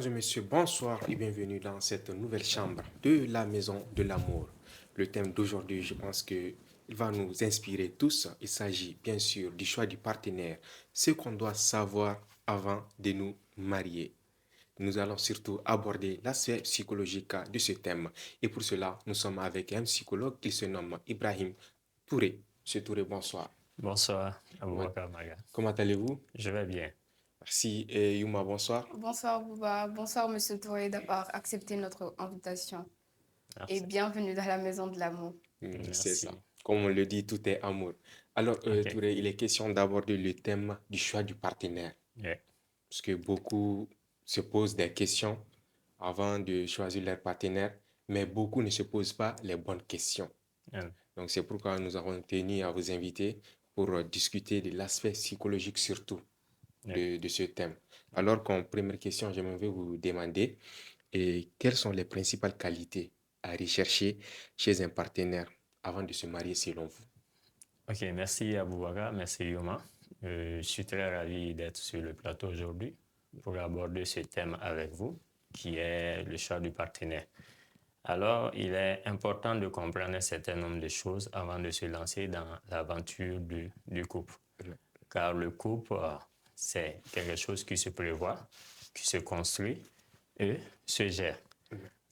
et messieurs, bonsoir et bienvenue dans cette nouvelle chambre de la Maison de l'Amour. Le thème d'aujourd'hui, je pense que il va nous inspirer tous. Il s'agit bien sûr du choix du partenaire, ce qu'on doit savoir avant de nous marier. Nous allons surtout aborder l'aspect psychologique de ce thème. Et pour cela, nous sommes avec un psychologue qui se nomme Ibrahim Touré. Monsieur Touré, bonsoir. Bonsoir, Comment, Aboubakar Maga. comment allez-vous? Je vais bien. Merci. Et Yuma, bonsoir. Bonsoir Bouba, bonsoir Monsieur Touré d'avoir accepté notre invitation et Merci. bienvenue dans la maison de l'amour. C'est ça. Merci. Comme on le dit, tout est amour. Alors, OK. Touré, il est question d'aborder le thème du choix du partenaire. Yeah. Parce que beaucoup se posent des questions avant de choisir leur partenaire, mais beaucoup ne se posent pas les bonnes questions. Yeah. Donc, c'est pourquoi nous avons tenu à vous inviter pour discuter de l'aspect psychologique surtout Yeah. de ce thème. Alors, comme première question, j'aimerais vous demander quelles sont les principales qualités à rechercher chez un partenaire avant de se marier selon vous? OK, merci Aboubakar, merci Yoma. Je suis très ravi d'être sur le plateau aujourd'hui pour aborder ce thème avec vous, qui est le choix du partenaire. Alors, il est important de comprendre un certain nombre de choses avant de se lancer dans l'aventure du couple. Car le couple, c'est quelque chose qui se prévoit, qui se construit et se gère.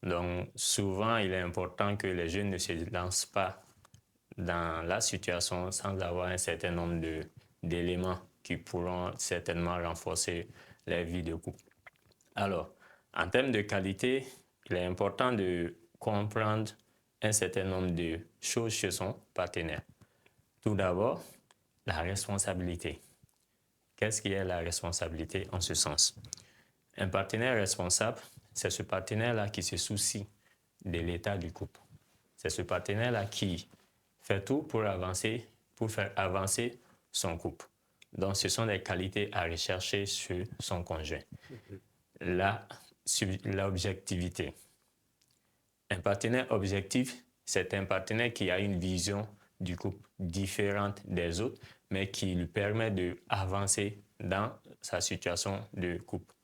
Donc, souvent, il est important que les jeunes ne se lancent pas dans la situation sans avoir un certain nombre d'éléments qui pourront certainement renforcer la vie de couple. Alors, en termes de qualité, il est important de comprendre un certain nombre de choses chez son partenaire. Tout d'abord, la responsabilité. Qu'est-ce qui est la responsabilité en ce sens? Un partenaire responsable, c'est ce partenaire-là qui se soucie de l'état du couple. C'est ce partenaire-là qui fait tout pour faire avancer son couple. Donc, ce sont des qualités à rechercher sur son conjoint. L'objectivité. Un partenaire objectif, c'est un partenaire qui a une vision du couple différente des autres, mais qui lui permet d'avancer dans sa situation de couple.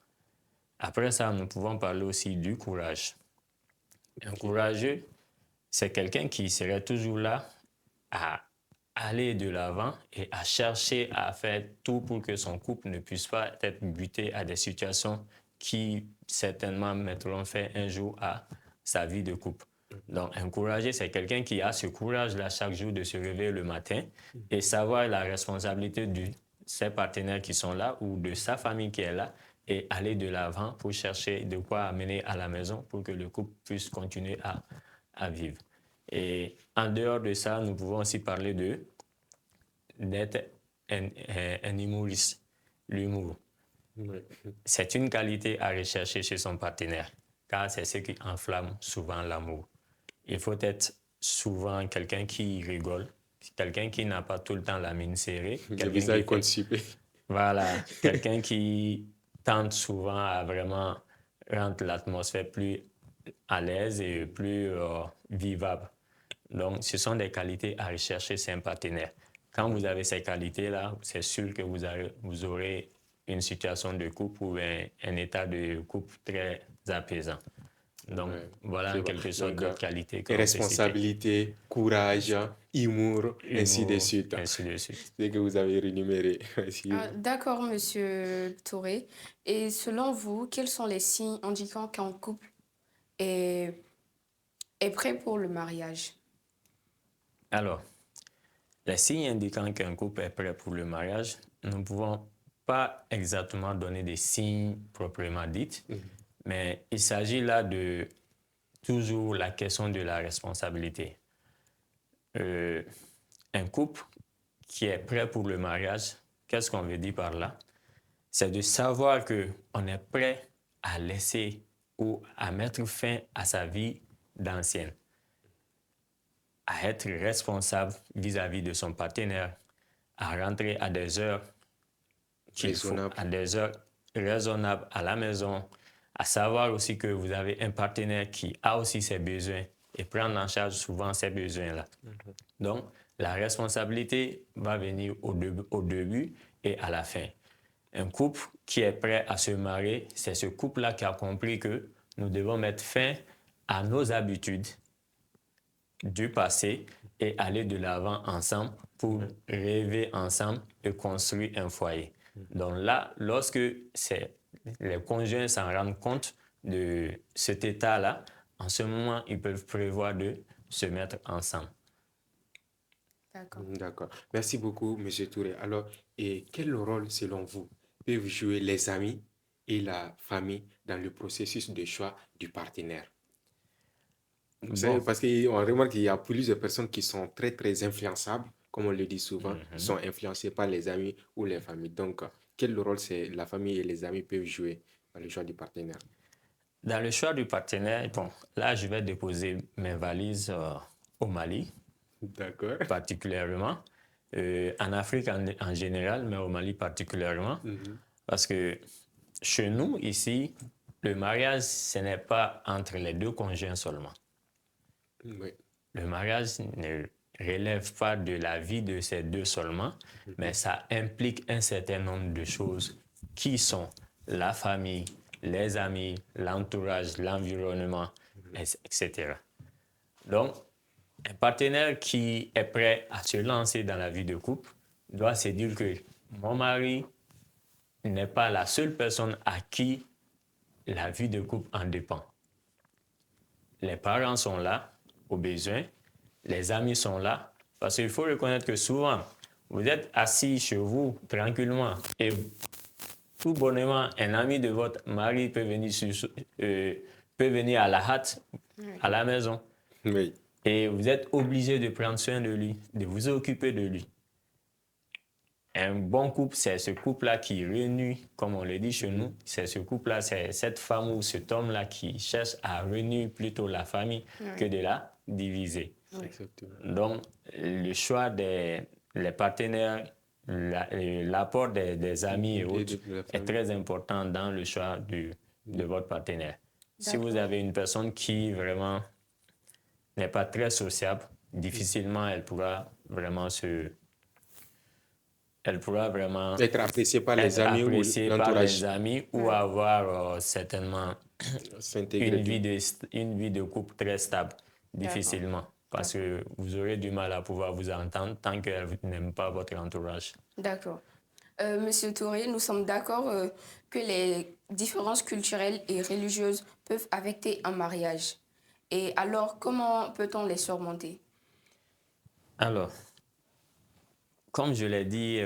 Après ça, nous pouvons parler aussi du courage. Un courageux, c'est quelqu'un qui serait toujours là à aller de l'avant et à chercher à faire tout pour que son couple ne puisse pas être buté à des situations qui certainement mettront fin un jour à sa vie de couple. Donc, un courageux, c'est quelqu'un qui a ce courage-là chaque jour de se réveiller le matin et savoir la responsabilité de ses partenaires qui sont là ou de sa famille qui est là et aller de l'avant pour chercher de quoi amener à la maison pour que le couple puisse continuer à vivre. Et en dehors de ça, nous pouvons aussi parler d'être un humoriste, l'humour. Oui. C'est une qualité à rechercher chez son partenaire, car c'est ce qui enflamme souvent l'amour. Il faut être souvent quelqu'un qui rigole, quelqu'un qui n'a pas tout le temps la mine serrée. Le visage constipé. Voilà, quelqu'un qui tente souvent à vraiment rendre l'atmosphère plus à l'aise et plus vivable. Donc, ce sont des qualités à rechercher chez un partenaire. Quand vous avez ces qualités-là, c'est sûr que vous aurez une situation de couple ou un état de couple très apaisant. Donc, Ouais, voilà je en vois. quelque sorte Donc, d'autres qualités qu'on peut citer. responsabilité, courage, humour, ainsi de Humour, suite. ainsi de suite. C'est que vous avez rénuméré. Merci. D'accord Monsieur Touré. Et selon vous, quels sont les signes indiquant qu'un couple est, est prêt pour le mariage? Alors, les signes indiquant qu'un couple est prêt pour le mariage, nous ne pouvons pas exactement donner des signes proprement dits, mais il s'agit là de toujours la question de la responsabilité. Un couple qui est prêt pour le mariage, qu'est-ce qu'on veut dire par là? C'est de savoir qu'on est prêt à laisser ou à mettre fin à sa vie d'ancienne, à être responsable vis-à-vis de son partenaire, à rentrer à des heures qu'il faut, Raisonnable. à des heures raisonnables à la maison, à savoir aussi que vous avez un partenaire qui a aussi ses besoins et prendre en charge souvent ces besoins-là. Donc, la responsabilité va venir au début et à la fin. Un couple qui est prêt à se marier, c'est ce couple-là qui a compris que nous devons mettre fin à nos habitudes du passé et aller de l'avant ensemble pour rêver ensemble et construire un foyer. Donc là, lorsque les conjoints s'en rendent compte de cet état-là, en ce moment, ils peuvent prévoir de se mettre ensemble. D'accord. D'accord. Merci beaucoup, Monsieur Touré. Alors, et quel rôle, selon vous, peuvent jouer les amis et la famille dans le processus de choix du partenaire? Vous savez, Bon, parce qu'on remarque qu'il y a plusieurs personnes qui sont très, très influençables, comme on le dit souvent, sont influencées par les amis ou les familles. Donc, quel rôle la famille et les amis peuvent jouer dans le choix du partenaire? dans le choix du partenaire, bon, là, je vais déposer mes valises au Mali, D'accord. particulièrement, en Afrique en général, mais au Mali particulièrement, parce que chez nous, ici, le mariage, ce n'est pas entre les deux conjoints seulement. Oui. Le mariage ne relève pas de la vie de ces deux seulement, mais ça implique un certain nombre de choses qui sont la famille, les amis, l'entourage, l'environnement, etc. Donc, un partenaire qui est prêt à se lancer dans la vie de couple doit se dire que mon mari n'est pas la seule personne à qui la vie de couple en dépend. Les parents sont là, au besoin, les amis sont là, parce qu'il faut reconnaître que souvent, vous êtes assis chez vous tranquillement et tout bonnement, un ami de votre mari peut venir à la hâte, à la maison. Oui. Et vous êtes obligé de prendre soin de lui, de vous occuper de lui. Un bon couple, c'est ce couple-là qui réunit, comme on le dit chez nous, c'est ce couple-là, c'est cette femme ou cet homme-là qui cherche à réunir plutôt la famille que de la diviser. Exactement. Donc, le choix des les partenaires, l'apport des amis et autres de la est famille. très important dans le choix de votre partenaire. Si vous D'accord. avez une personne qui vraiment n'est pas très sociable, difficilement elle pourra vraiment Être apprécié par les être amis ou appréciée par les l'entourage. amis ou avoir certainement S'intégrer. une vie de couple très stable, D'accord. difficilement. Parce que vous aurez du mal à pouvoir vous entendre tant qu'elle n'aime pas votre entourage. D'accord. Monsieur Touré, nous sommes d'accord que les différences culturelles et religieuses peuvent affecter un mariage. Et alors, comment peut-on les surmonter? Alors, comme je l'ai dit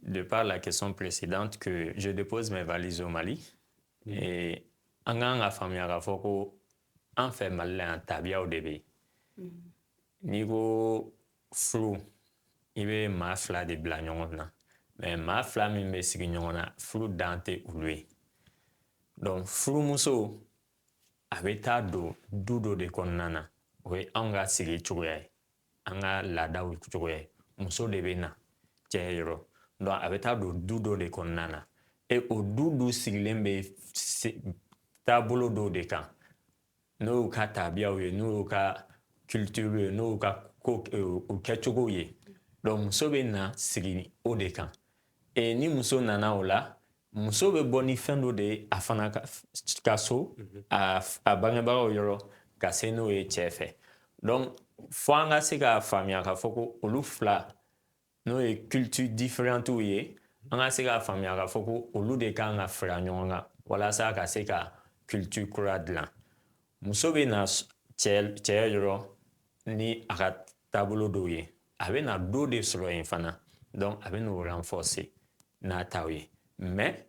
de par la question précédente, que je dépose mes valises au Mali. Et an kan ka faamuya k'a fɔ ko an fɛ Mali la yan tabiyaw de bɛ yen. N'i ko furu, i bɛ maa fila de bila ɲɔgɔn na. Mais maa fila min bɛ sigi ɲɔgɔn na, furu dan tɛ olu ye. Donc furumuso, a bɛ taa don du dɔ de kɔnɔna na. O ye anw ka sigi cogoya ye, an ka laadaw cogoya ye. Muso de bɛ na cɛ yɔrɔ. Donc a bɛ taa don du dɔ de kɔnɔna na. Et o du dun sigilen bɛ taabolo dɔw de kan. N'o y'u ka tabiyaw ye, n'o y'u ka culture ye, n'o y'u ka o kɛcogow ye. Donc muso bɛ na sigi o de kan. Et ni muso nana o la, muso bɛ bɔ ni fɛn dɔ de ye a fana ka so, a bangebagaw yɔrɔ ka se n'o ye cɛ fɛ. Donc fo an ka se k'a faamuya k'a fɔ ko olu fila n'o ye culture différentes ye, an ka se k'a faamuya k'a fɔ ko olu de kan ka fara ɲɔgɔn kan walasa ka se ka culture kura dilan. Muso bɛ na cɛ yɔrɔ ni a ka taabolo dɔw ye, a bɛ na dɔ de sɔrɔ yen fana. Donc a bɛ n'o renforcer n'a taw ye. Mais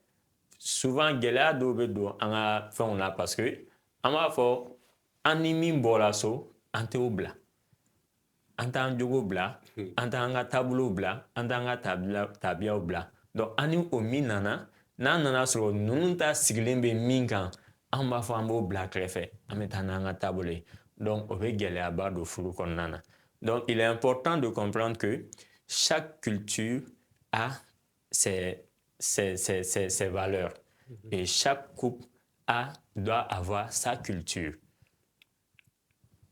souvent gɛlɛya dɔw bɛ don an ka fɛnw na parce que an b'a fɔ an ni min bɔra so, an t'o bila. An t'an jogo bila, an t'an ka taabolow bila, an t'an ka tabiyaw bila. Donc an ni o min nana, n'an nana sɔrɔ ninnu ta sigilen bɛ min kan, an b'a fɔ an b'o bila kɛrɛfɛ, an bɛ taa n'an ka taabolo ye. Donc o bɛ gɛlɛyaba don furu kɔnɔna na. Donc il est important de comprendre que chaque culture a ses valeurs. Et chaque couple doit avoir sa culture.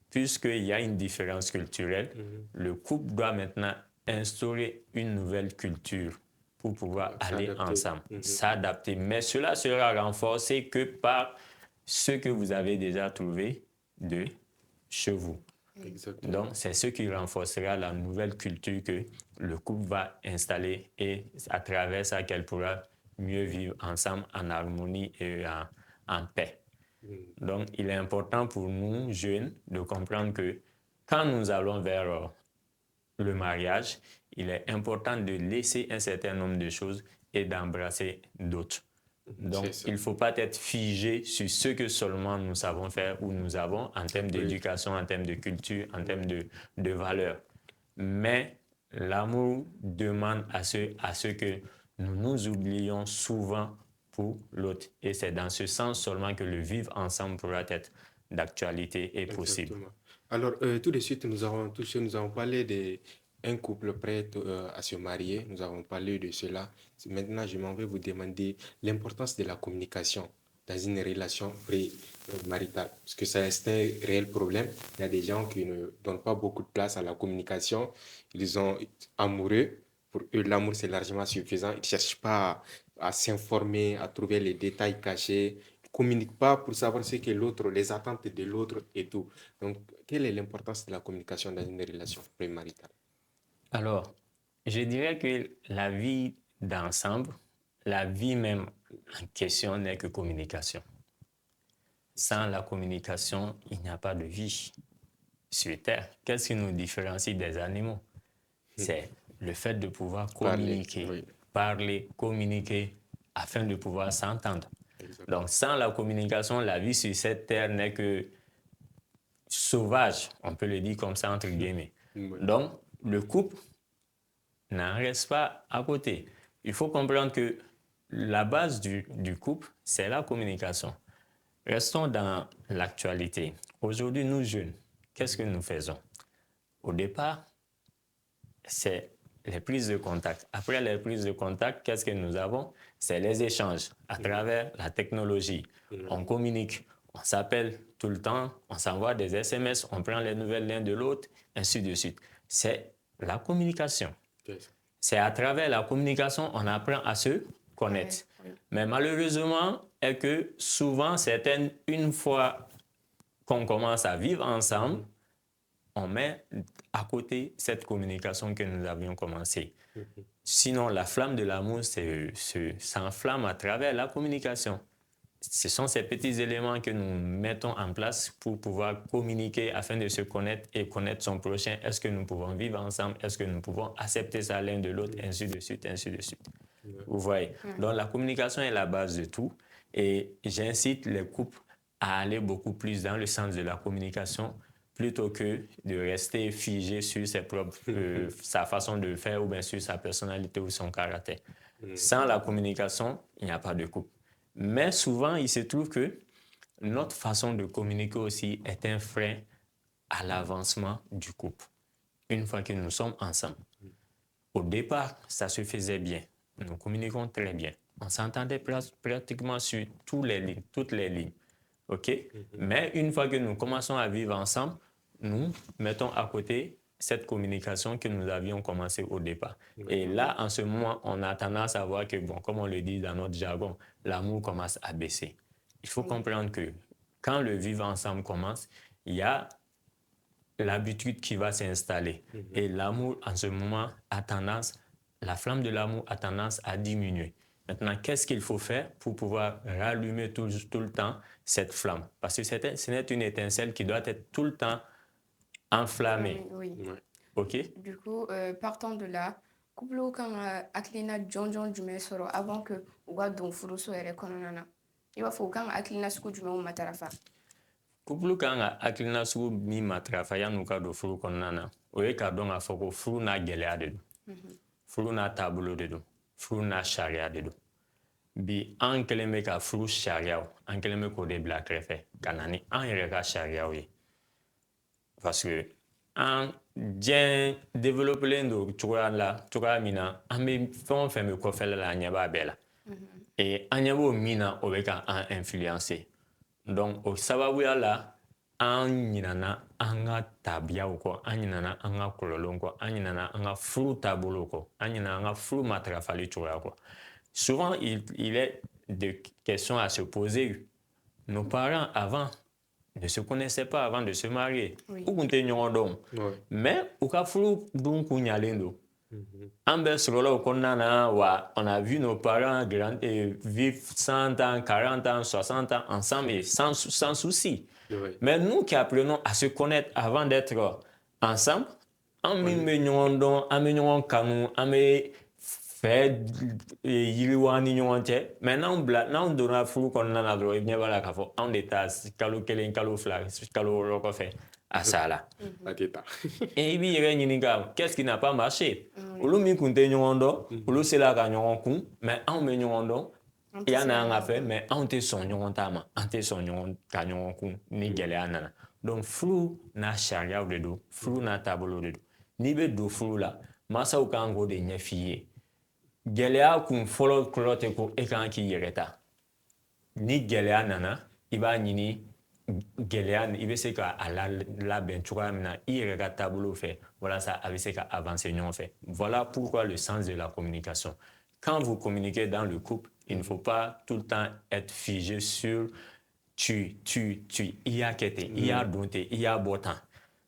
Puisqu'il y a une différence culturelle, le couple doit maintenant instaurer une nouvelle culture pour pouvoir aller S'adapter. ensemble, s'adapter. Mais cela sera renforcé que par ce que vous avez déjà trouvé de chez vous. Exactement. Donc, c'est ce qui renforcera la nouvelle culture que le couple va installer et à travers ça qu'elle pourra mieux vivre ensemble en harmonie et en paix. Donc, il est important pour nous, jeunes, de comprendre que quand nous allons vers le mariage, il est important de laisser un certain nombre de choses et d'embrasser d'autres. Donc, il ne faut pas être figé sur ce que seulement nous savons faire ou nous avons en termes d'éducation, en termes de culture, en termes de valeurs. Mais l'amour demande à ce que nous nous oublions souvent pour l'autre. Et c'est dans ce sens seulement que le vivre ensemble pourra être d'actualité et possible. Exactement. Alors, tout de suite, nous avons parlé d'un couple prêt à se marier. Nous avons parlé de cela. Maintenant, je m'en vais vous demander l'importance de la communication dans une relation pré-maritale. Parce que ça reste un réel problème. Il y a des gens qui ne donnent pas beaucoup de place à la communication. Ils sont amoureux. Pour eux, l'amour, c'est largement suffisant. Ils ne cherchent pas à s'informer, à trouver les détails cachés communique pas pour savoir ce que l'autre, les attentes de l'autre et tout. Donc, quelle est l'importance de la communication dans une relation prémaritale? Alors, je dirais que la vie d'ensemble, la vie même en question n'est que communication. Sans la communication, il n'y a pas de vie sur Terre. Qu'est-ce qui nous différencie des animaux? C'est le fait de pouvoir communiquer, parler, communiquer afin de pouvoir s'entendre. Donc, sans la communication, la vie sur cette terre n'est que sauvage, on peut le dire comme ça entre guillemets. Donc, le couple n'en reste pas à côté. Il faut comprendre que la base du couple, c'est la communication. Restons dans l'actualité. Aujourd'hui, nous jeunes, qu'est-ce que nous faisons? Au départ, c'est les prises de contact. Après les prises de contact, qu'est-ce que nous avons? C'est les échanges à travers la technologie. On communique, on s'appelle tout le temps, on s'envoie des SMS, on prend les nouvelles l'un de l'autre, ainsi de suite. C'est la communication. C'est à travers la communication qu'on apprend à se connaître. Mais malheureusement, est que souvent, une fois qu'on commence à vivre ensemble, on met à côté cette communication que nous avions commencée. Sinon, la flamme de l'amour s'enflamme à travers la communication. Ce sont ces petits éléments que nous mettons en place pour pouvoir communiquer afin de se connaître et connaître son prochain. Est-ce que nous pouvons vivre ensemble? Est-ce que nous pouvons accepter ça l'un de l'autre? Ainsi de suite, ainsi de suite. Vous voyez? Donc, la communication est la base de tout. Et j'incite les couples à aller beaucoup plus dans le sens de la communication plutôt que de rester figé sur sa façon de faire ou bien sur sa personnalité ou son caractère. Sans la communication, il n'y a pas de couple. Mais souvent, il se trouve que notre façon de communiquer aussi est un frein à l'avancement du couple, une fois que nous sommes ensemble. Au départ, ça se faisait bien. Nous communiquons très bien. On s'entendait pratiquement sur toutes les lignes. OK? Mais une fois que nous commençons à vivre ensemble, nous mettons à côté cette communication que nous avions commencé au départ. Et là, en ce moment, on a tendance à voir que, bon, comme on le dit dans notre jargon, l'amour commence à baisser. Il faut comprendre que quand le vivre ensemble commence, il y a l'habitude qui va s'installer. Et l'amour, en ce moment, la flamme de l'amour a tendance à diminuer. Maintenant, qu'est-ce qu'il faut faire pour pouvoir rallumer tout le temps cette flamme? Parce que ce n'est une étincelle qui doit être tout le temps enflammée. Oui. OK? Du coup, partant de là, couple kan akilina jɔnjɔn jumɛn sɔrɔ avant que u ka don furuso yɛrɛ kɔnɔna na i b'a fɔ u kan ka akilina sugu jumɛnw matarafa Couple kan ka akilina sugu min matarafa yan'u ka don furu kɔnɔna na o ye k'a dɔn k'a fɔ ko furu n'a gɛlɛya de don. Furu n'a taabolo de don. Furu n'a sariya de don. Bi an kɛlen bɛ ka furu sariyaw an kɛlen bɛ k'o de bila kɛrɛfɛ ka na ni an yɛrɛ ka sariyaw ye. Parce que an diɲɛ développelen don cogoya min na an bɛ fɛn o fɛn bɛ kɔfɛla la an ɲɛ b'a bɛɛ la. Et an ɲɛ b'o min na o bɛ ka an influencer. Donc o sababuya la an ɲinana an ka tabiyaw kɔ an ɲinana an ka kɔlɔlɔw kɔ an ɲinana an ka furu taabolo kɔ an ɲinana an ka furu matarafali cogoya kɔ. Souvent il est des questions à se poser. Nos parents avant ne se connaissaient pas avant de se marier. U kun tɛ ɲɔgɔn dɔn. Mais u ka furu dun kun ɲalen don. An bɛ sɔrɔla o kɔnɔna na wa on a vu nos parents vivre 100 ans, 40 ans, 60 ans ensemble et sans souci. Mais nous qui apprenons à se connaître avant d'être ensemble, an min bɛ ɲɔgɔn dɔn, an bɛ ɲɔgɔn kanu, an bɛ fɛ yiriwa ni ɲɔgɔn cɛ. Mais n'anw donna furu kɔnɔna na dɔrɔn i ɲɛ b'a la k'a fɔ anw de ta kalo 1, kalo 2, kalo 6 kɔfɛ a sala. Et i b'i yɛrɛ ɲininka qu'est-ce qui n'a pas marché? Olu min kun tɛ ɲɔgɔn dɔn, olu sela ka ɲɔgɔn kun, mais anw bɛ ɲɔgɔn dɔn. Yanni an ka fɛ, mais anw tɛ sɔn ɲɔgɔn ta ma, an tɛ sɔn ka ɲɔgɔn kun ni gɛlɛya nana. Donc furu n'a sariyaw de don, furu n'a taabolo de don. N'i bɛ don furu la, mansaw kan k'o de ɲɛf'i ye. Gɛlɛya kun fɔlɔ kɔrɔ tɛ ko e kan k'i yɛrɛ ta. Ni gɛlɛya nana, i b'a ɲini gɛlɛya i bɛ se k'a labɛn cogoya min na i yɛrɛ ka taabolo fɛ walasa a bɛ se ka avancer ɲɔgɔn fɛ. Voilà pourquoi le sens de la communication. Quand vous communiquez dans le couple, il ne faut pas tout le temps être figé sur tu, il y a qu'être, il y a doute, il y a beau temps.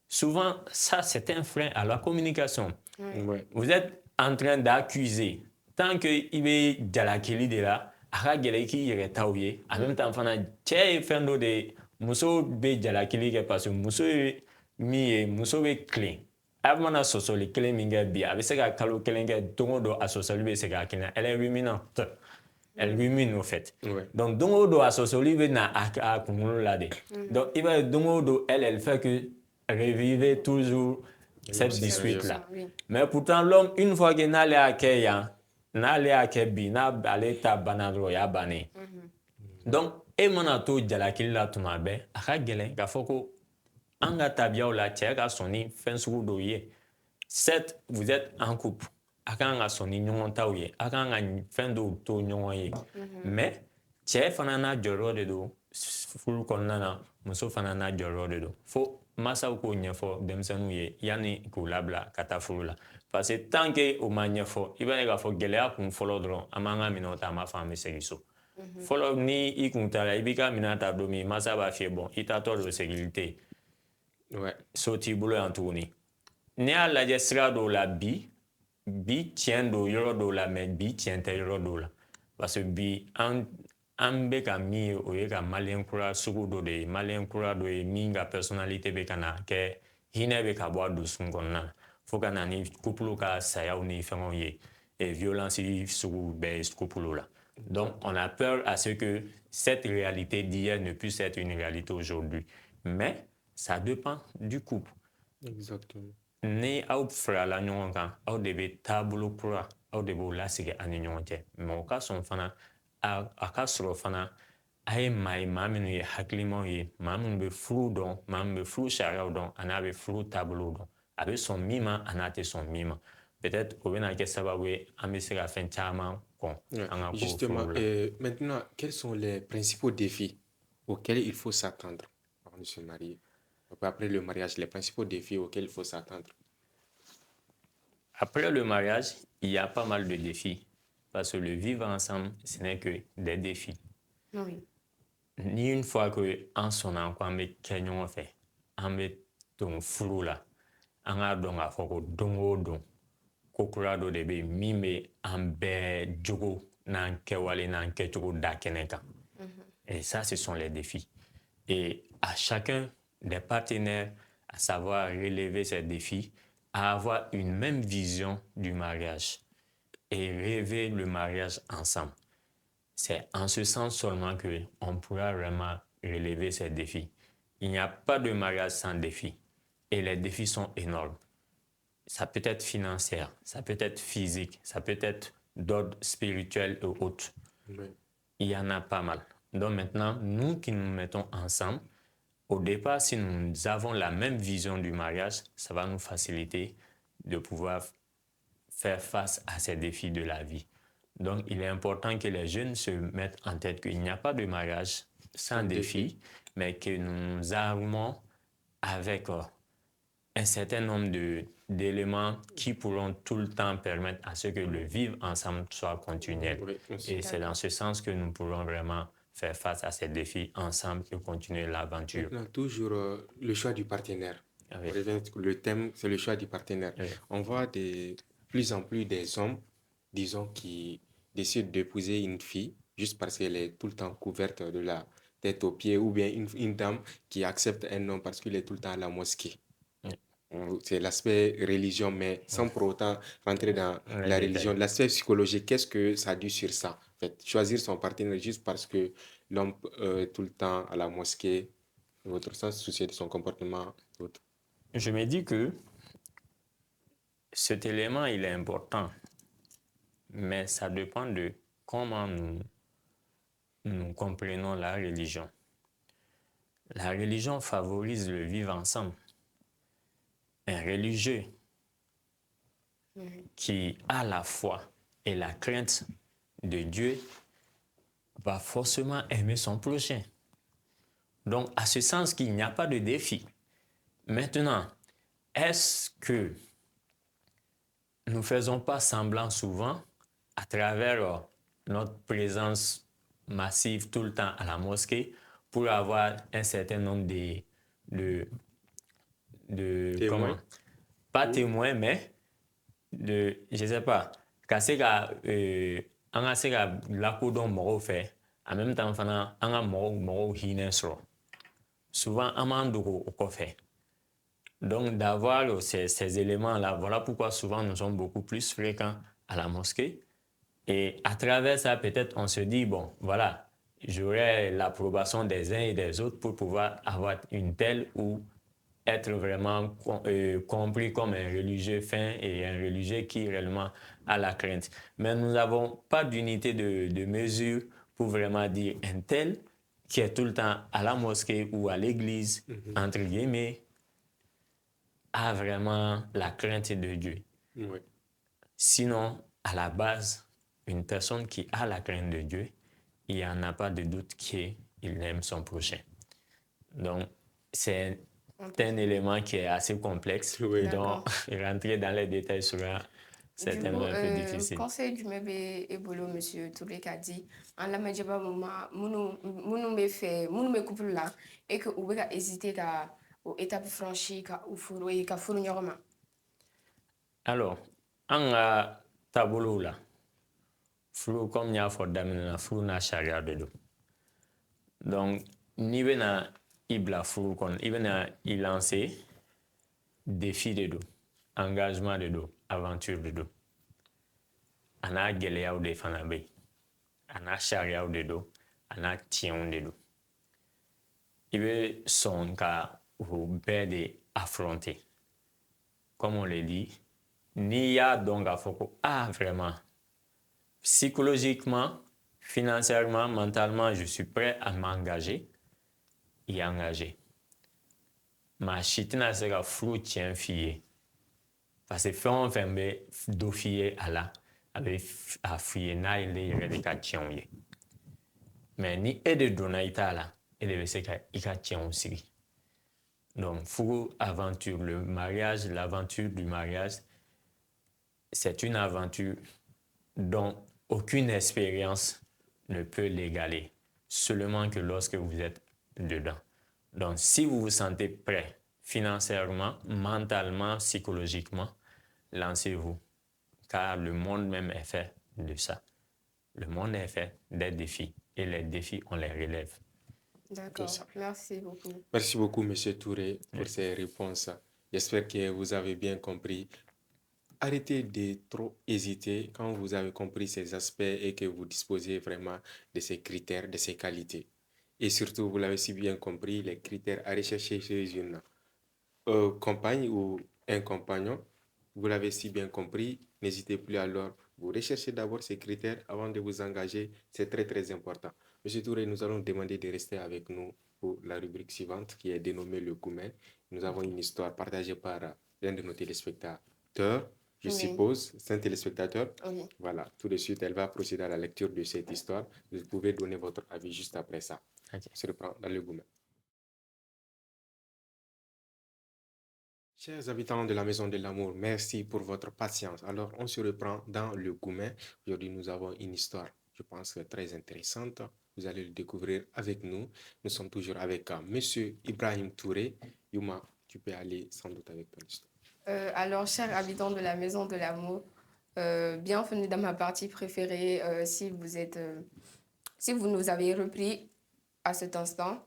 Souvent, ça, c'est un frein à la communication. Vous êtes en train d'accuser. Tant qu'il y a jalakili de la, a ka gɛlɛ k'i yɛrɛ taw ye. En même temps fana, cɛ ye fɛn dɔ de muso bɛ jalakili kɛ parce que muso ye min ye, muso bɛ tilen. A mana sɔsɔli kelen min kɛ bi, a bɛ se ka kalo kelen kɛ don o don a sɔsɔli bɛ se ka kelen. Elle est ruminante. Elle rumine au fait. Donc don o don a sɔsɔli bɛ na a kunkolo la de. Donc i b'a ye don o don elle fait que revivre toujours cette dispute-là. Mais pourtant l'homme, une fois que n'ale y'a kɛ yan, n'ale y'a kɛ bi, n'ale ta banna dɔrɔn o y'a bannen. Donc e mana to jalakili la tuma bɛɛ, a ka gɛlɛn k'a fɔ ko an ka tabiyaw la cɛ ka sɔn ni fɛn sugu dɔw ye. Certes, vous êtes en couple. A kan ka sɔn ni ɲɔgɔn taw ye. A kan ka fɛn dɔw to ɲɔgɔn ye. Mais cɛ fana n'a jɔyɔrɔ de don furu kɔnɔna na, muso fana n'a jɔyɔrɔ de don. Fo masaw k'o ɲɛfɔ denmisɛnninw ye yanni k'u labila ka taa furu la. Parce que tant que o ma ɲɛfɔ, i b'a ye k'a fɔ gɛlɛya kun fɔlɔ dɔrɔn an b'an ka minɛnw ta an b'a fɔ an bɛ segin so. Fɔlɔ ni i kun taara i b'i ka minɛn ta don min masa b'a f'i ye bon i taatɔ don segili tɛ yen. So t'i bolo yan tuguni. N'i y'a lajɛ sira dɔw la bi tiɲɛ don yɔrɔ dɔw la mais bi tiɲɛ tɛ yɔrɔ dɔw la. Parce que bi an bɛ ka min ye o ye ka maliyɛn kura sugu dɔ de ye. Maliyɛn kura dɔ ye min ka personnalité bɛ ka na kɛ hinɛ bɛ ka bɔ a dusukun kɔnɔna na. Fo ka na ni couple ka sayaw ni fɛnw ye. Et violence sugu bɛɛ ye couple la. Donc on a peur à ce que cette réalité d'hier ne puisse être une réalité aujourd'hui. Mais ça dépend du couple. Exactement. Ni aw farala ɲɔgɔn kan aw de bɛ taabolo kura aw de b'o lasigi an ni ɲɔgɔn cɛ. Mais o ka sɔn fana a ka sɔrɔ fana a ye maa ye maa minnu ye hakilimaw ye maa minnu bɛ furu dɔn maa minnu bɛ furu sariyaw dɔn ani a bɛ furu taabolo dɔn. A bɛ sɔn min ma a n'a tɛ sɔn min ma. Peut-être o bɛna kɛ sababu ye an bɛ se ka fɛn caman kɔn an ka ko. Justement, maintenant, quels sont les principaux défis auxquels il faut s'attendre avant de se marier? Après le mariage, les principaux défis auxquels il faut s'attendre. Après le mariage, il y a pas mal de défis. Parce que le vivre ensemble, ce n'est que des défis. Oui. Ni une fois qu'en sonnant, on bɛ kɛ ɲɔgɔn fɛ, an bɛ don furu la, an k'a dɔn k'a fɔ ko don o don, ko kura dɔ de bɛ yen min bɛ an bɛɛ jogo n'an kɛwale n'an kɛcogo da kɛnɛ kan. Et ça, ce sont les défis. Et à chacun des partenaires à savoir relever ces défis, à avoir une même vision du mariage et rêver le mariage ensemble. C'est en ce sens seulement qu'on pourra vraiment relever ces défis. Il n'y a pas de mariage sans défis. Et les défis sont énormes. Ça peut être financier, ça peut être physique, ça peut être d'ordre spirituel et autres. Oui. Il y en a pas mal. Donc maintenant, nous qui nous mettons ensemble, au départ, si nous avons la même vision du mariage, ça va nous faciliter de pouvoir faire face à ces défis de la vie. Donc, il est important que les jeunes se mettent en tête qu'il n'y a pas de mariage sans défi, mais que nous nous armons avec un certain nombre d'éléments qui pourront tout le temps permettre à ce que le vivre ensemble soit continuel. Oui, Et c'est dans ce sens que nous pourrons vraiment faire face à ces défis ensemble et continuer l'aventure. Maintenant, toujours le choix du partenaire. Oui. Le thème, c'est le choix du partenaire. Oui. On voit de plus en plus des hommes, disons, qui décident d'épouser une fille juste parce qu'elle est tout le temps couverte de la tête aux pieds, ou bien une dame qui accepte un homme parce qu'il est tout le temps à la mosquée. C'est l'aspect religion, mais sans pour autant rentrer dans la religion. L'aspect psychologique, qu'est-ce que ça dit sur ça? En fait, choisir son partenaire juste parce que l'homme est tout le temps à la mosquée, dans votre sens, soucier de son comportement. Je me dis que cet élément, il est important, mais ça dépend de comment nous comprenons la religion. La religion favorise le vivre ensemble. Un religieux qui a la foi et la crainte de Dieu va forcément aimer son prochain. Donc, à ce sens qu'il n'y a pas de défi. Maintenant, est-ce que nous ne faisons pas semblant souvent à travers notre présence massive tout le temps à la mosquée pour avoir un certain nombre de Témoins. Pas témoins, mais je ne sais pas, ka se ka an ka se ka lakodɔn mɔgɔw fɛ en même temps fana an ka mɔgɔw hinɛ sɔrɔ souvent an b'an dogo o kɔfɛ donc d'avoir ces éléments-là, voilà pourquoi souvent nous sommes beaucoup plus fréquents à la mosquée et à travers ça peut-être on se dit bon voilà j'aurai l'approbation des uns et des autres pour pouvoir avoir une telle ou être vraiment compris comme un religieux fin et un religieux qui réellement a la crainte. Mais nous n'avons pas d'unité de mesure pour vraiment dire un tel qui est tout le temps à la mosquée ou à l'église, entre guillemets, a vraiment la crainte de Dieu. Oui. Sinon, à la base, une personne qui a la crainte de Dieu, il n'y en a pas de doute qu'il aime son prochain. Donc, c'est un élément qui est assez complexe. Oui. Donc, rentrer dans les détails sera certainement un peu difficile. Conseil du mebe ebolo monsieur Touré a dit en la majaba mama munu be fait munu be couple là et que ou be ka hésiter ka au étape franchie ka ou furu ka furu ɲɔgɔn. Alors, an ka taabolow la furu comme n y'a fɔ daminɛ na furu n'a sariya de don donc n'i bɛna i bila furu kɔnɔ i bɛna i lancer défi de don engagement de don aventure de don a n'a gɛlɛyaw de fana bɛ yen a n'a sariyaw de don a n'a tiɲɛw de don i bɛ sɔn ka o bɛɛ de affronter comme on le dit n'i y'a dɔn k'a fɔ ko vraiment psychologiquement financièrement mentalement je suis prêt à m'engager y engager maa si tɛna se ka furu tiɲɛ f'i ye parce que fɛn o fɛn bɛ dɔ f'i ye a la a bɛ a f'i ye n'a ye yɛrɛ de ka tiɲɛw ye mais ni e de donna i t'a la e de bɛ se ka i ka tiɲɛw sigi donc furu aventure le mariage l'aventure du mariage c'est une aventure dont aucune expérience ne peut l'égaler, seulement que lorsque vous êtes dedans. Donc, si vous vous sentez prêt financièrement, mentalement, psychologiquement, lancez-vous, car le monde même est fait de ça. Le monde est fait des défis, et les défis, on les relève. D'accord, merci beaucoup. Merci beaucoup, M. Touré, pour ces réponses. J'espère que vous avez bien compris. Arrêtez de trop hésiter quand vous avez compris ces aspects et que vous disposez vraiment de ces critères, de ces qualités. Et surtout, vous l'avez si bien compris, les critères à rechercher chez une compagne ou un compagnon, vous l'avez si bien compris, n'hésitez plus alors. Vous recherchez d'abord ces critères avant de vous engager, c'est très très important. Monsieur Touré, nous allons demander de rester avec nous pour la rubrique suivante qui est dénommée Le Goumen. Nous avons une histoire partagée par l'un de nos téléspectateurs. je Oui. suppose. C'est un téléspectateur. Oui. Voilà, tout de suite, elle va procéder à la lecture de cette histoire. Vous pouvez donner votre avis juste après ça. Ok. On se reprend dans le Goumen. Chers habitants de la Maison de l'Amour, merci pour votre patience. Alors, on se reprend dans le Goumen. Aujourd'hui, nous avons une histoire, je pense, très intéressante. Vous allez le découvrir avec nous. Nous sommes toujours avec Monsieur Ibrahim Touré. Yuma, tu peux aller sans doute avec ton histoire. Alors, chers habitants de la Maison de l'Amour, bienvenue dans ma partie préférée. Si vous nous avez repris à cet instant,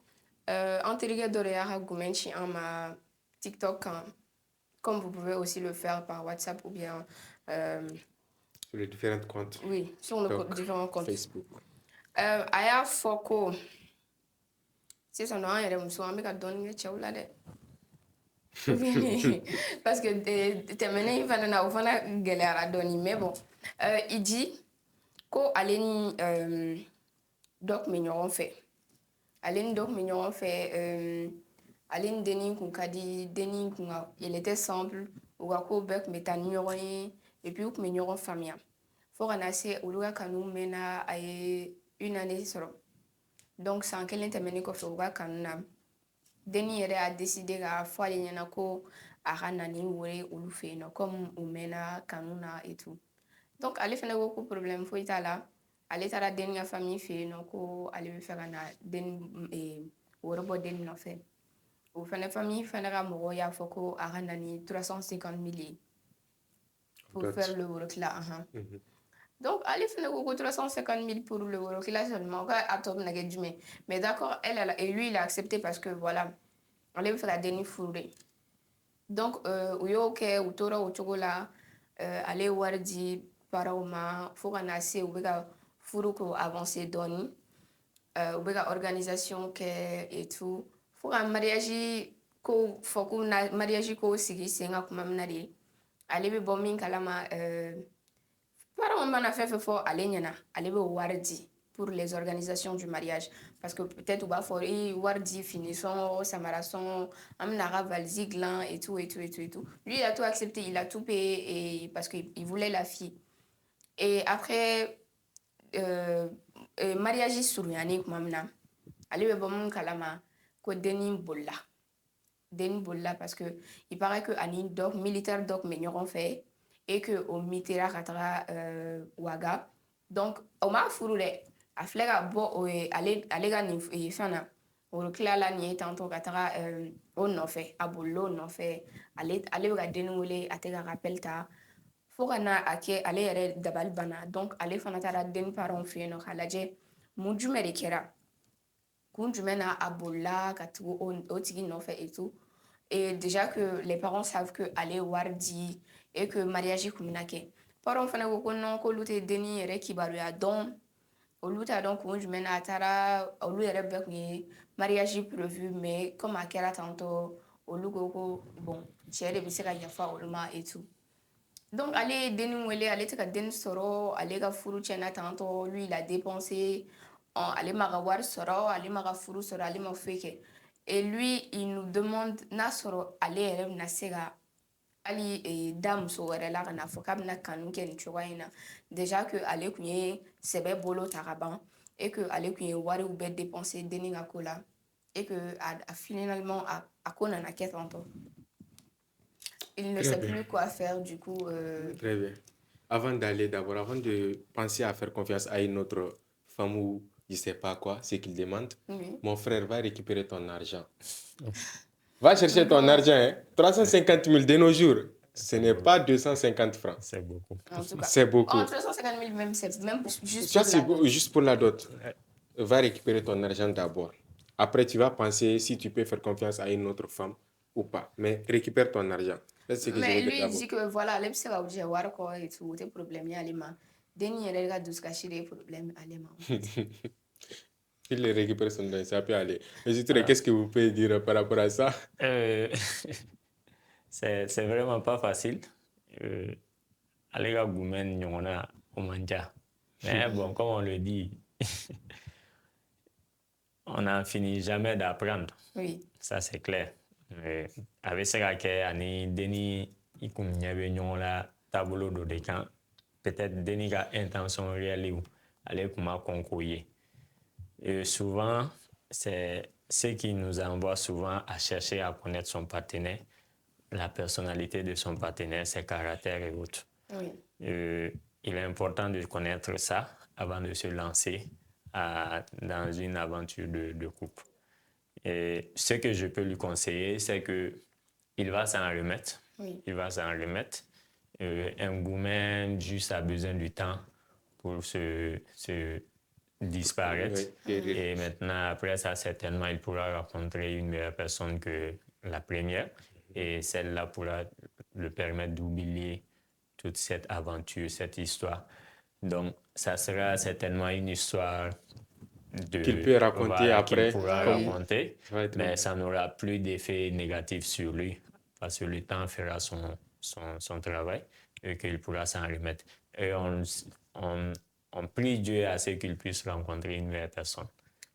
Anteriga Dorea Gumenchi en ma TikTok, comme vous pouvez aussi le faire par WhatsApp ou bien Sur les différents comptes. oui, sur nos TikTok, différents comptes. Facebook. Aya Foko, c'est son nom, il y a un donner de parce que tɛmɛnen in fana na o fana gɛlɛyara dɔɔni mais bon i dit ko ale ni dɔ kun bɛ ɲɔgɔn fɛ ale ni dɔ kun bɛ ɲɔgɔn fɛ ale ni dennin kun ka di dennin kun ka il était simple u ka ko bɛɛ kun bɛ taa ni ɲɔgɔn ye et puis u kun bɛ ɲɔgɔn faamuya fo ka na se olu ka kanu mɛnna a ye une année sɔrɔ donc san kelen tɛmɛnen kɔfɛ u ka kanu na dennin yɛrɛ a décidé k'a fɔ ale ɲɛna ko a ka na ni wele olu fɛ yen nɔ comme u mɛnna kanu na et tout donc ale fɛnɛ ko ko problème foyi t'a la ale taara dennin ka famille fɛ yen nɔ ko ale bɛ fɛ ka na dennin wari bɔ dennin nɔfɛ o fɛnɛ famille fɛnɛ ka mɔgɔw y'a fɔ ko a ka na ni 350 000 ye pour faire le worotila donc ale fɛnɛ ko ko 350 000 pour le worotila seulement ko a tɔ bɛna kɛ jumɛn mais d'accord et lui il a accepté parce que voilà ale bɛ fɛ ka dennin furu de donc u y'o kɛ u tora o cogo la ale ye wari di paraw ma fo ka na se u bɛ ka furu ko avancer dɔɔni u bɛ ka organisation kɛ et tout fo ka mariage ko fɔ ko na mariage ko sigi sen ka kuma min na de ale bɛ bɔ min kalama paraw mana fɛn fɛn fɔ ale ɲɛna ale bɛ wari di pour les organisations du mariage parce que peut-être u b'a fɔ wari di fini sɔngɔ samara sɔngɔ an bɛna a ka valise dilan et tout et tout et tout et tout lui il a tout accepté il a tout payé et parce que il voulait la fille et après mariage surunyani kuma min na ale bɛ bɔ min kalama ko dennin bolila parce que il paraît que ani dɔ militaire dɔ kun bɛ ɲɔgɔn fɛ et que o mitera ka taga Ouaga donc o m'a furu dɛ a filɛ ka bɔ ale ka nin fɛn na o tilala nin ye tantôt ka taga o nɔfɛ a bolila o nɔfɛ ale bɛ ka dennin wele a tɛ ka rappel ta fo ka na a kɛ ale yɛrɛ dabali banna donc ale fana taara dennin parents fɛ yen nɔ k'a lajɛ mun jumɛn de kɛra kun jumɛn na a bolila ka tugu o tigi nɔfɛ et tout et déjà que les parents savent que ale ye wari di et que mariage kun bɛna kɛ parents fana ko ko non k'olu tɛ dennin yɛrɛ kibaruya dɔn olu t'a dɔn kun jumɛn na a taara olu yɛrɛ bɛɛ kun ye mariage prévu mais comme a kɛra tantôt olu ko bon cɛ de bɛ se ka yafa olu ma et tout donc ale ye dennin wele ale tɛ ka dennin sɔrɔ ale ka furu tiɲɛna tantôt lui il a dépensé ale ma ka wari sɔrɔ ale ma ka furu sɔrɔ ale ma foyi kɛ et lui il nous demande n'a sɔrɔ ale yɛrɛ bɛna se ka hali da muso wɛrɛ la ka na fɔ k'a bɛna kanu kɛ nin cogoya in na déjà que ale kun ye sɛbɛ bolo ta ka ban et que ale kun ye wariw bɛɛ dépenser dennin ka ko la et que finalement a ko nana kɛ tantôt il ne sait plus quoi faire du coup Très bien. Avant de penser à faire confiance à une autre femme ou je sais pas quoi, ce qu'il demande, oui. Mon frère va récupérer ton argent. Va chercher ton argent. Hein. 350 000 de nos jours, ce n'est pas 250 francs. C'est beaucoup. En tout cas, c'est beaucoup. 350 000 même, c'est même juste Ça, pour la dot. Juste pour la dot. Va récupérer ton argent d'abord. Après, tu vas penser si tu peux faire confiance à une autre femme ou pas. Mais récupère ton argent. Mais lui, il dit que voilà, les psy va dire voir quoi et tout, tes problèmes, il y a les mains. Dernier, il regarde tout ce qu'il y a des problèmes, allez, Il récupère son argent, ça peut aller. Mais surtout, qu'est-ce que vous pouvez dire par rapport à ça? C'est vraiment pas facile. Aller à Goumen, on a au Manja. Mais bon, comme on le dit, on n'en finit jamais d'apprendre. Oui. Ça, c'est clair. Avec ce qu'il y a, Denis, il y avait la tableau de décan, peut-être déniga intention réelle ou aller pour ma concouiller. Et souvent, c'est ce qui nous envoie souvent à chercher à connaître son partenaire, la personnalité de son partenaire, ses caractères et autres. Oui. Il est important de connaître ça avant de se lancer dans une aventure de couple. Et ce que je peux lui conseiller, c'est qu'il va s'en remettre. Oui. Il va s'en remettre. Un gourmet juste a besoin du temps pour se disparaître. Oui. Et maintenant, après ça, certainement, il pourra rencontrer une meilleure personne que la première. Et celle-là pourra le permettre d'oublier toute cette aventure, cette histoire. Donc, ça sera certainement une histoire qu'il peut raconter après. Qu'il pourra raconter, mais ça bien. n'aura plus d'effet négatif sur lui parce que le temps fera son travail et qu'il pourra s'en remettre. Et on prie Dieu à ce qu'il puisse rencontrer une meilleure personne.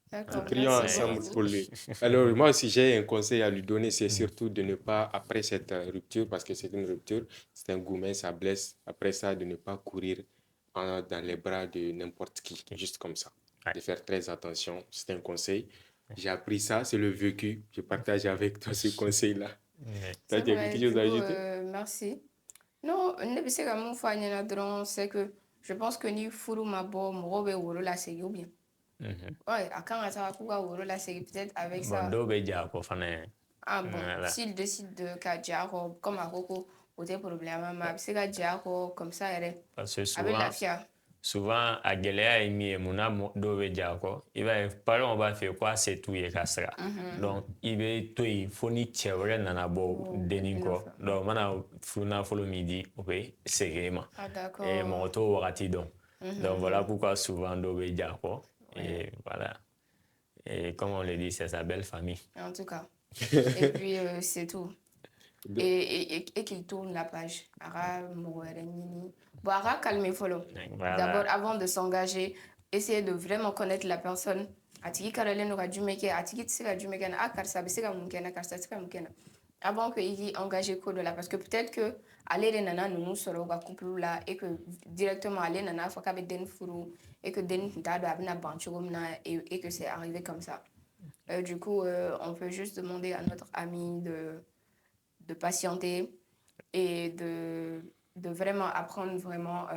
D'accord. Prions ensemble pour lui. Alors, moi, si j'ai un conseil à lui donner, c'est surtout de ne pas, après cette rupture, parce que c'est une rupture, c'est un gourmet, ça blesse, après ça, de ne pas courir dans les bras de n'importe qui, juste comme ça. Ouais. De faire très attention, c'est un conseil. J'ai appris ça, c'est le vécu. Je partage avec toi ce conseil-là. Tu as quelque chose à ajouter? Merci. Non, ne sais pas mon foyer c'est que je pense que ni furu ma bo mo be woro la c'est bien. Ouais, à quand ça va pouvoir woro la c'est peut-être avec ça. Bon, do be ja ko fana. Ah bon, Voilà. s'il décide de Kadiako, comme à Coco, autre problème, mais c'est Kadiako comme ça, elle Parce que avec la fière. souvent a gɛlɛya ye min ye mun na dɔw bɛ ja kɔ i b'a ye parents b'a fɛ k'a se t'u ye ka sira donc i bɛ to yen fo ni cɛ wɛrɛ nana bɔ denni kɔ donc mana furunafolo min di o bɛ segin e ma et mɔgɔ t'o wagati dɔn donc voilà pourquoi souvent dɔw bɛ ja kɔ et voilà et comme on le dit c'est sa belle famille en tout cas et puis c'est tout et qu'il tourne la page. Bon, calmer follow. D'abord, avant de s'engager, essayer de vraiment connaître la personne. Avant qu'il engage là, parce que peut-être que aller les nanas nous serons au couple là et que directement aller nana faut qu'avec den furu et que den et que c'est arrivé comme ça. Du coup, on peut juste demander à notre ami de patienter et de vraiment apprendre vraiment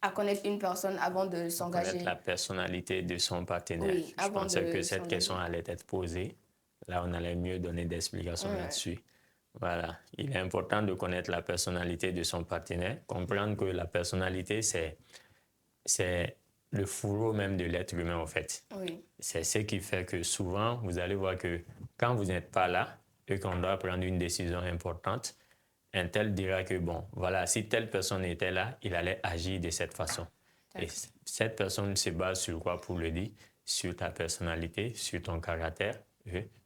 à connaître une personne avant de s'engager. Connaître la personnalité de son partenaire. Oui, je pensais que cette question allait être posée. Là, on allait mieux donner des explications là-dessus. Voilà. Il est important de connaître la personnalité de son partenaire, comprendre que la personnalité, c'est le fourreau même de l'être humain, en fait. Oui. C'est ce qui fait que souvent, vous allez voir que quand vous n'êtes pas là et qu'on doit prendre une décision importante, un tel dira que, bon, voilà, si telle personne était là, il allait agir de cette façon. Et cette personne se base sur quoi pour le dire? Sur ta personnalité, sur ton caractère,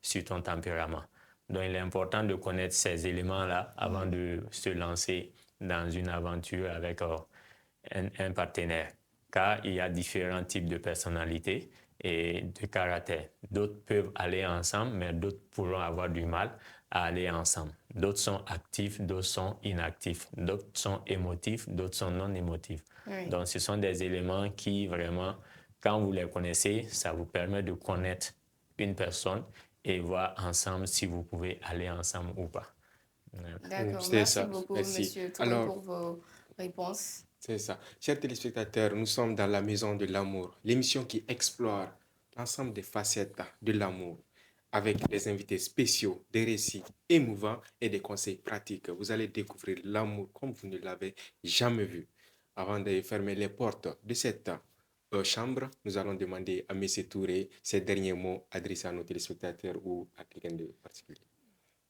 sur ton tempérament. Donc, il est important de connaître ces éléments-là avant de se lancer dans une aventure avec un partenaire. Car il y a différents types de personnalités et de caractères. D'autres peuvent aller ensemble, mais d'autres pourront avoir du mal à aller ensemble. D'autres sont actifs, d'autres sont inactifs. D'autres sont émotifs, d'autres sont non émotifs. Oui. Donc, ce sont des éléments qui, vraiment, quand vous les connaissez, ça vous permet de connaître une personne et voir ensemble si vous pouvez aller ensemble ou pas. D'accord. Merci beaucoup, monsieur Touré, pour vos réponses. C'est ça. Chers téléspectateurs, nous sommes dans la Maison de l'amour, l'émission qui explore l'ensemble des facettes de l'amour, avec des invités spéciaux, des récits émouvants et des conseils pratiques. Vous allez découvrir l'amour comme vous ne l'avez jamais vu. Avant de fermer les portes de cette chambre, nous allons demander à M. Touré ses derniers mots adressés à nos téléspectateurs ou à quelqu'un de particulier.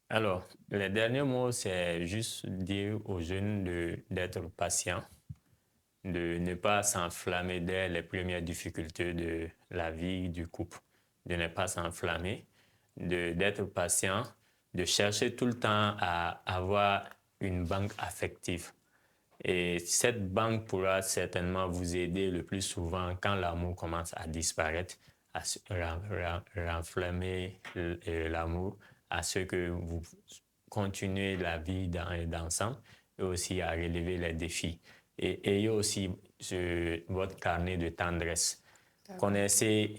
Alors, les derniers mots, c'est juste dire aux jeunes d'être patients, de ne pas s'enflammer dès les premières difficultés de la vie du couple, de ne pas s'enflammer, d'être patient, de chercher tout le temps à avoir une banque affective. Et cette banque pourra certainement vous aider le plus souvent quand l'amour commence à disparaître, à renflammer l'amour, à ce que vous continuez la vie d'ensemble et aussi à relever les défis. Et ayez aussi votre carnet de tendresse. Connaissez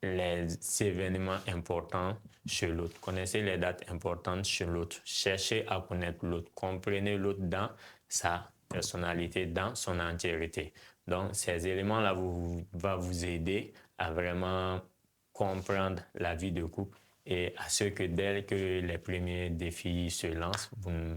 les événements importants chez l'autre. Connaissez les dates importantes chez l'autre. Cherchez à connaître l'autre. Comprenez l'autre dans sa personnalité, dans son entièreté. Donc, ces éléments-là vont vous aider à vraiment comprendre la vie de couple et à ce que dès que les premiers défis se lancent, vous ne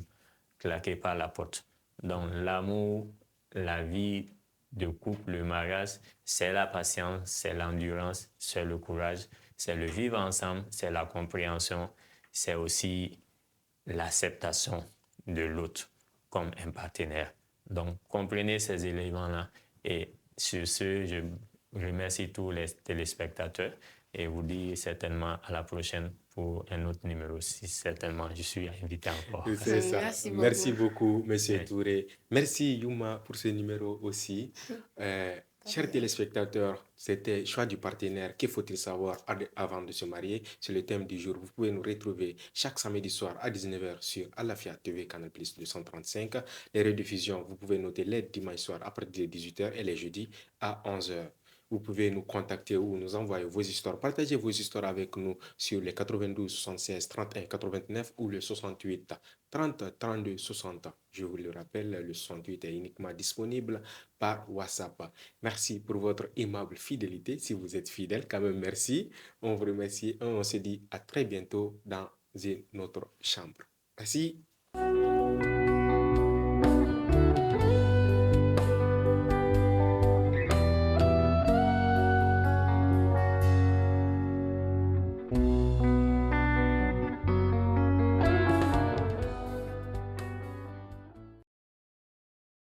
claquez pas la porte. Donc, l'amour, la vie de couple, le mariage, c'est la patience, c'est l'endurance, c'est le courage, c'est le vivre ensemble, c'est la compréhension, c'est aussi l'acceptation de l'autre comme un partenaire. Donc, comprenez ces éléments-là. Et sur ce, je remercie tous les téléspectateurs et vous dis certainement à la prochaine pour un autre numéro. Si certainement je suis invité encore. C'est ça. Merci beaucoup. Merci beaucoup, Monsieur Oui. Touré. Merci, Yuma, pour ce numéro aussi. Chers téléspectateurs, c'était Choix du partenaire. Que faut-il savoir avant de se marier? C'est le thème du jour. Vous pouvez nous retrouver chaque samedi soir à 19h sur Alafia TV Canal Plus 235. Les rediffusions, vous pouvez noter les dimanches soirs à partir de 18h et les jeudis à 11h. Vous pouvez nous contacter ou nous envoyer vos histoires. Partagez vos histoires avec nous sur les 92 76 31 89 ou le 68 30 32 60. Je vous le rappelle, le 68 est uniquement disponible par WhatsApp. Merci pour votre aimable fidélité. Si vous êtes fidèle, quand même, merci. On vous remercie et on se dit à très bientôt dans une autre chambre. Merci.